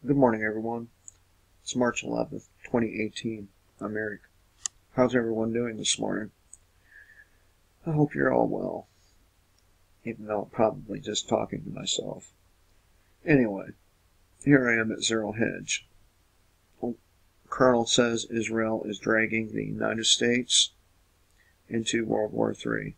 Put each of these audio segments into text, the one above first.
Good morning, everyone. It's March 11th, 2018. I'm Eric. How's everyone doing this morning? I hope you're all well, even though I'm probably just talking to myself. Anyway, here I am at Zero Hedge. Colonel says Israel is dragging the United States into World War III.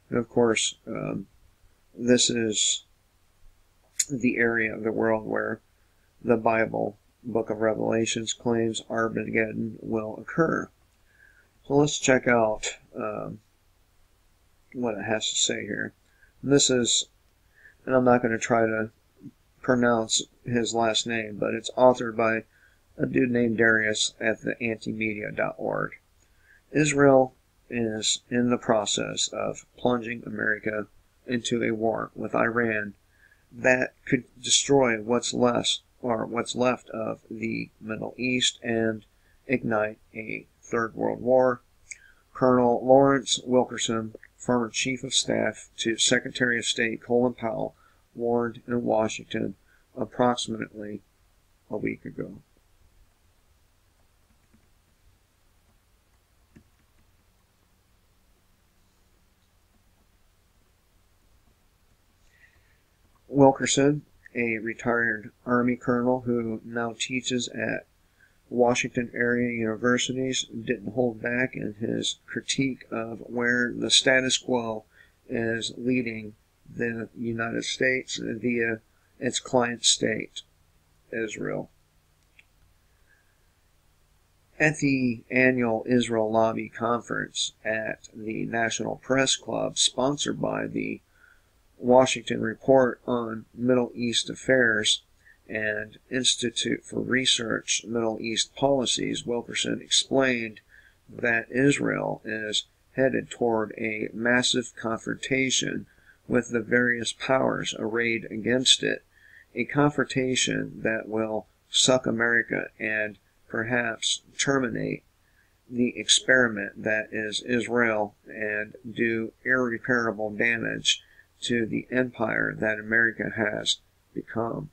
And of course, this is the area of the world where the Bible, Book of Revelations, claims Armageddon will occur. So let's check out what it has to say here. And this is, and I'm not going to try to pronounce his last name, but it's authored by a dude named Darius at the antimedia.org. Israel is in the process of plunging America into a war with Iran that could destroy what's left of the Middle East and ignite a third world war. Colonel Lawrence Wilkerson, former Chief of Staff to Secretary of State Colin Powell, warned in Washington approximately a week ago. Wilkerson, a retired Army colonel who now teaches at Washington area universities, didn't hold back in his critique of where the status quo is leading the United States via its client state, Israel. At the annual Israel Lobby Conference at the National Press Club, sponsored by the Washington Report on Middle East Affairs and Institute for Research Middle East Policies, Wilkerson explained that Israel is headed toward a massive confrontation with the various powers arrayed against it, a confrontation that will suck America and perhaps terminate the experiment that is Israel and do irreparable damage to the empire that America has become.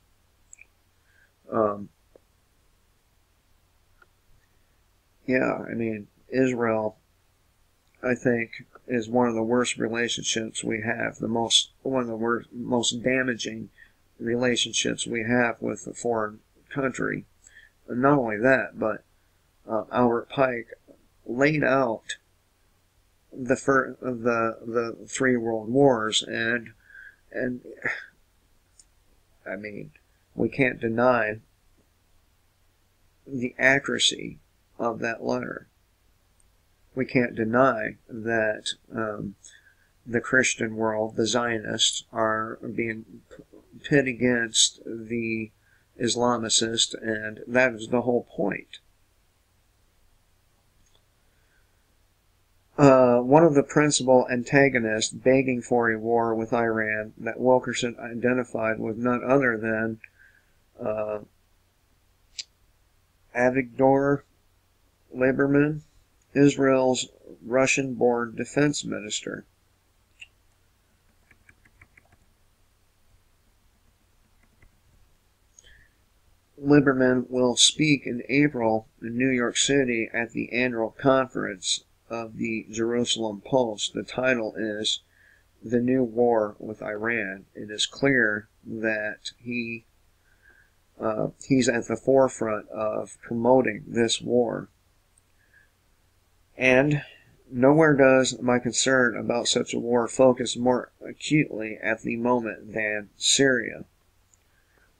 Israel, I think, is one of the worst relationships we have, one of the most damaging relationships we have with a foreign country. And not only that, but Albert Pike laid out the three world wars, and I mean, we can't deny the accuracy of that letter. We can't deny that the Christian world, the Zionists, are being pit against the Islamicists, and that is the whole point. One of the principal antagonists begging for a war with Iran that Wilkerson identified was none other than Avigdor Lieberman, Israel's Russian-born defense minister. Lieberman will speak in April in New York City at the annual conference of the Jerusalem Post. The title is The New War with Iran. It is clear that he's at the forefront of promoting this war. And nowhere does my concern about such a war focus more acutely at the moment than Syria.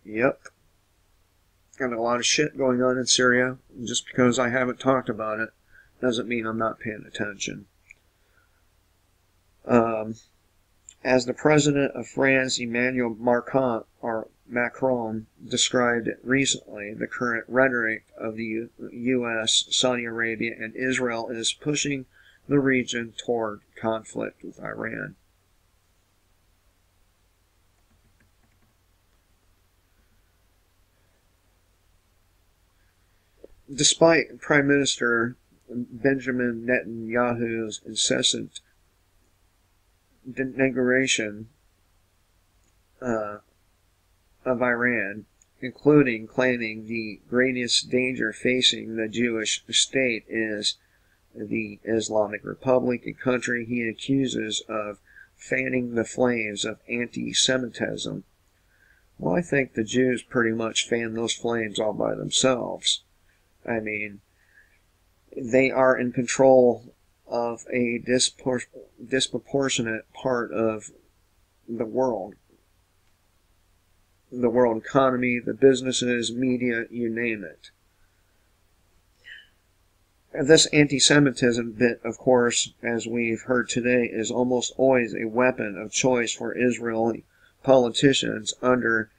Yep. Got a lot of shit going on in Syria. Just because I haven't talked about it doesn't mean I'm not paying attention. As the president of France, Emmanuel Macron, described it recently, the current rhetoric of the U.S., Saudi Arabia, and Israel is pushing the region toward conflict with Iran. Despite Prime Minister Benjamin Netanyahu's incessant denigration of Iran including claiming the greatest danger facing the Jewish state is the Islamic Republic, a country he accuses of fanning the flames of anti-Semitism. Well, I think the Jews pretty much fan those flames all by themselves. I mean, they are in control of a disproportionate part of the world. The world economy, the businesses, media, you name it. This anti-Semitism bit, of course, as we've heard today, is almost always a weapon of choice for Israeli politicians under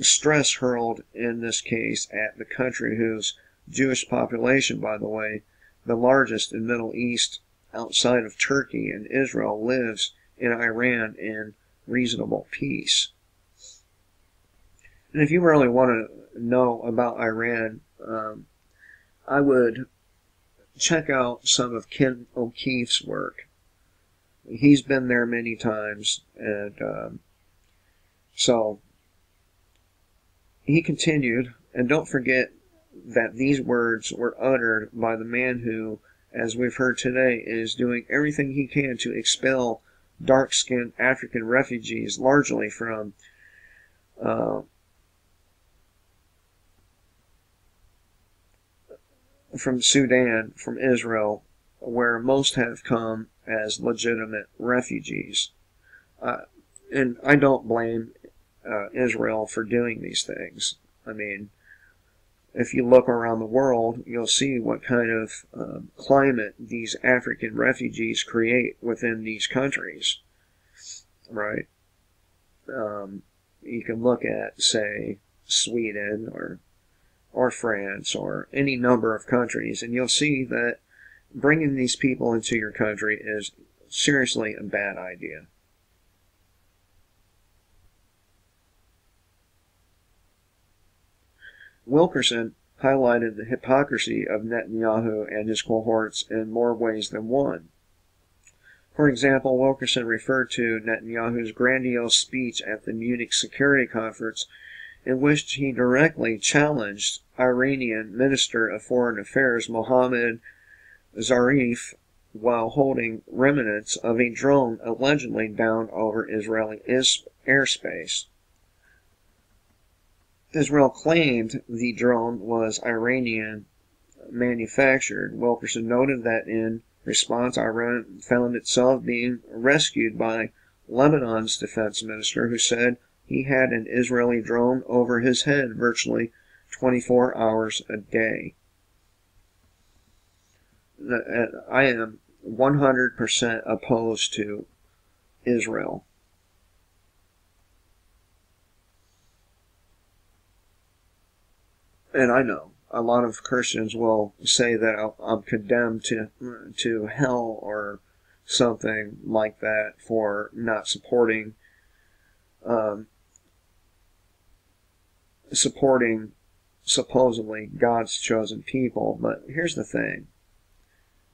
stress hurled, in this case, at the country whose Jewish population, by the way, the largest in the Middle East outside of Turkey and Israel, lives in Iran in reasonable peace. And if you really want to know about Iran, I would check out some of Ken O'Keefe's work. He's been there many times, and so he continued, and don't forget that these words were uttered by the man who, as we've heard today, is doing everything he can to expel dark-skinned African refugees, largely from Sudan, from Israel, where most have come as legitimate refugees. And I don't blame Israel for doing these things. I mean, if you look around the world, you'll see what kind of climate these African refugees create within these countries, right? You can look at, say, Sweden or France or any number of countries, and you'll see that bringing these people into your country is seriously a bad idea. Wilkerson highlighted the hypocrisy of Netanyahu and his cohorts in more ways than one. For example, Wilkerson referred to Netanyahu's grandiose speech at the Munich Security Conference, in which he directly challenged Iranian Minister of Foreign Affairs Mohammad Zarif while holding remnants of a drone allegedly down over Israeli airspace. Israel claimed the drone was Iranian manufactured. Wilkerson noted that in response, Iran found itself being rescued by Lebanon's defense minister, who said he had an Israeli drone over his head virtually 24 hours a day. I am 100% opposed to Israel. And I know a lot of Christians will say that I'm condemned to hell or something like that for not supporting supposedly God's chosen people. But here's the thing.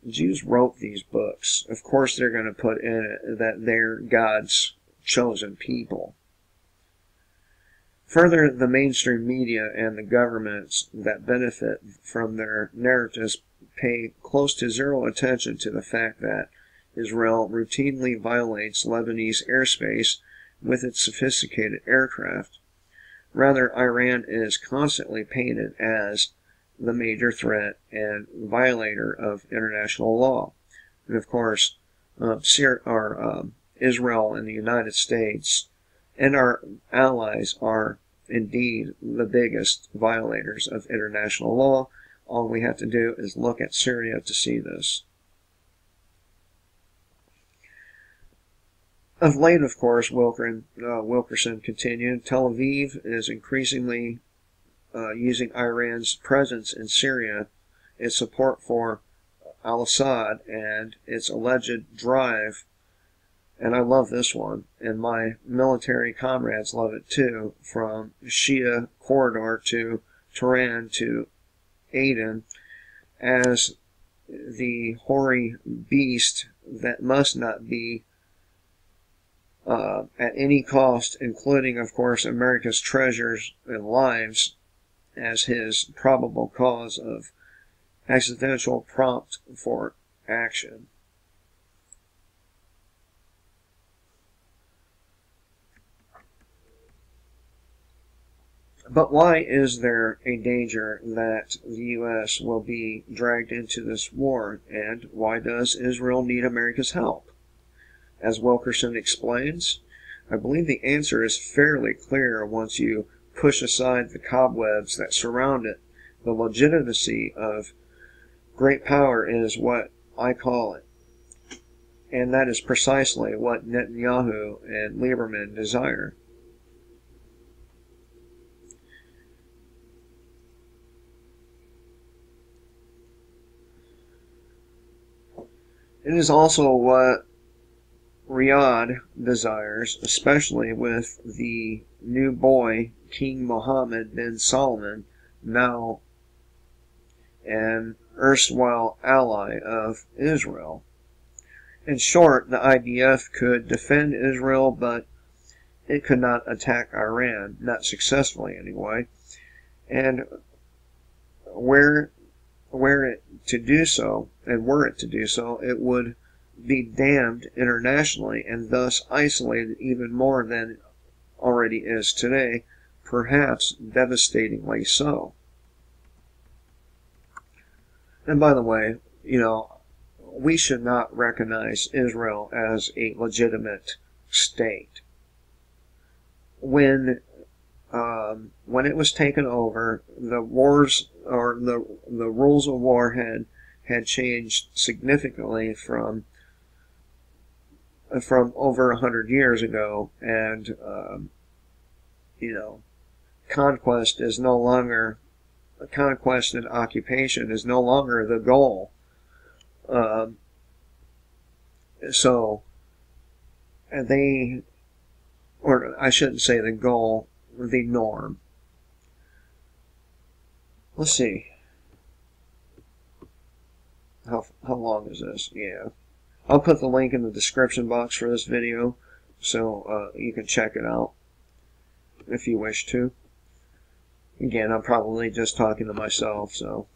Jews wrote these books. Of course they're going to put in it that they're God's chosen people. Further, the mainstream media and the governments that benefit from their narratives pay close to zero attention to the fact that Israel routinely violates Lebanese airspace with its sophisticated aircraft. Rather, Iran is constantly painted as the major threat and violator of international law. And of course, Israel and the United States and our allies are indeed the biggest violators of international law. All we have to do is look at Syria to see this. Of late, of course, Wilkerson continued, Tel Aviv is increasingly using Iran's presence in Syria, its support for al-Assad, and its alleged drive, and I love this one, and my military comrades love it too, from Shia corridor to Tehran to Aden, as the hoary beast that must not be at any cost, including, of course, America's treasures and lives, as his probable cause of accidental prompt for action. But why is there a danger that the U.S. will be dragged into this war, and why does Israel need America's help? As Wilkerson explains, I believe the answer is fairly clear once you push aside the cobwebs that surround it. The legitimacy of great power is what I call it, and that is precisely what Netanyahu and Lieberman desire. It is also what Riyadh desires, especially with the new boy, King Mohammed bin Salman, now an erstwhile ally of Israel. In short, the IDF could defend Israel, but it could not attack Iran, not successfully anyway. And were it to do so, it would be damned internationally and thus isolated even more than it already is today, perhaps devastatingly so. And by the way, we should not recognize Israel as a legitimate state. When it was taken over, the wars or the rules of war had changed significantly from over 100 years ago, and conquest and occupation is no longer the goal. Or I shouldn't say the goal, the norm. Let's see. How long is this? Yeah. I'll put the link in the description box for this video, so you can check it out if you wish to. Again, I'm probably just talking to myself, so.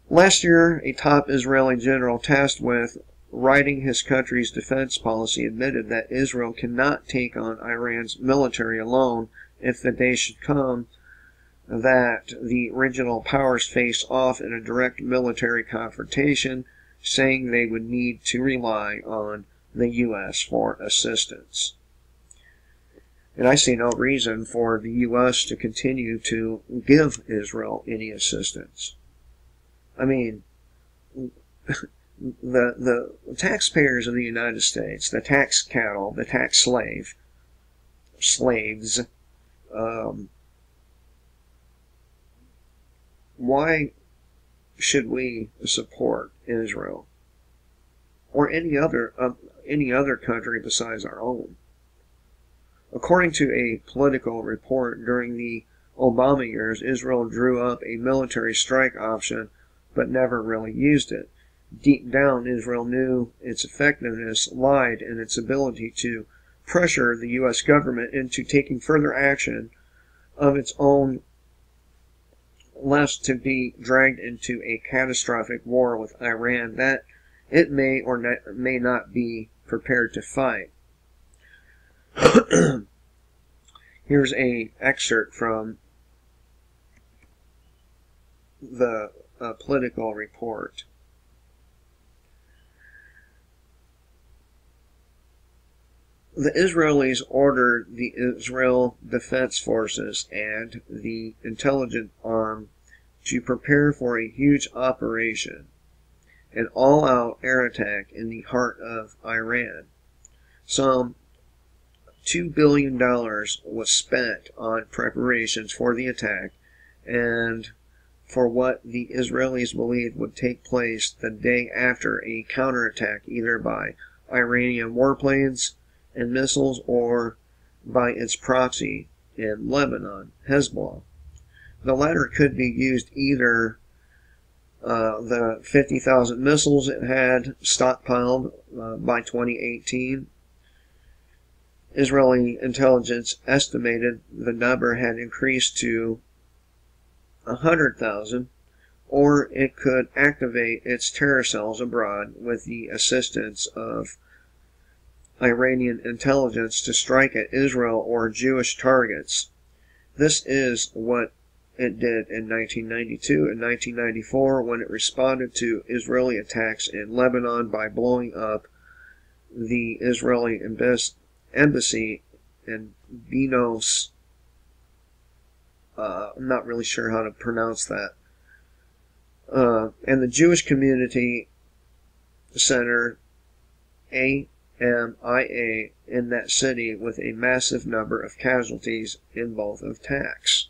Last year, a top Israeli general tasked with writing his country's defense policy admitted that Israel cannot take on Iran's military alone if the day should come that the regional powers face off in a direct military confrontation, saying they would need to rely on the U.S. for assistance. And I see no reason for the U.S. to continue to give Israel any assistance. I mean, the taxpayers of the United States, the tax cattle, the tax slaves, why should we support Israel or any other country besides our own? According to a Politico report, during the Obama years, Israel drew up a military strike option but never really used it. Deep down, Israel knew its effectiveness lied in its ability to pressure the U.S. government into taking further action of its own, lest to be dragged into a catastrophic war with Iran that it may or may not be prepared to fight. Here's an excerpt from the Politico report. The Israelis ordered the Israel Defense Forces and the intelligence arm to prepare for a huge operation, an all-out air attack in the heart of Iran. Some $2 billion was spent on preparations for the attack and for what the Israelis believed would take place the day after a counterattack, either by Iranian warplanes and missiles or by its proxy in Lebanon, Hezbollah. The latter could be used either The 50,000 missiles it had stockpiled by 2018. Israeli intelligence estimated the number had increased to 100,000, or it could activate its terror cells abroad with the assistance of Iranian intelligence to strike at Israel or Jewish targets. This is what it did in 1992 and 1994 when it responded to Israeli attacks in Lebanon by blowing up the Israeli embassy in Benos. I'm not really sure how to pronounce that. And the Jewish Community Center, AMIA, in that city, with a massive number of casualties in both attacks.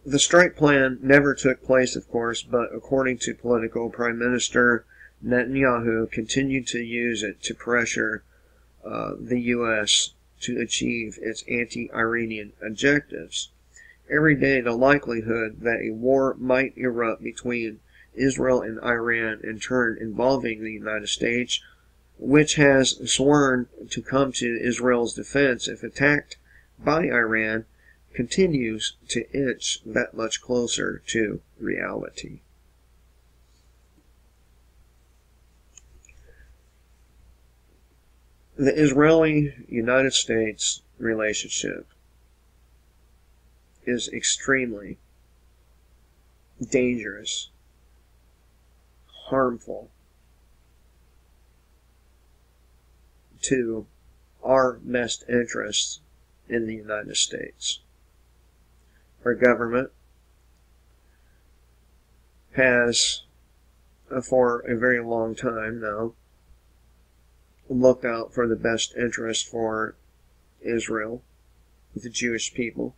The strike plan never took place, of course, but according to political Prime Minister Netanyahu, continued to use it to pressure the U.S. to achieve its anti-Iranian objectives. Every day, the likelihood that a war might erupt between Israel and Iran, in turn involving the United States, which has sworn to come to Israel's defense if attacked by Iran, continues to inch that much closer to reality. The Israeli-United States relationship is extremely dangerous, harmful to our best interests in the United States. Our government has, for a very long time now, looked out for the best interest for Israel, the Jewish people,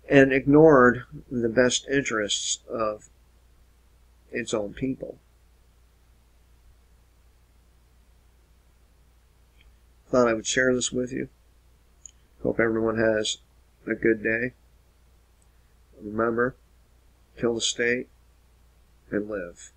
and ignored the best interests of its own people. Thought I would share this with you. Hope everyone has a good day. Remember, kill the state and live.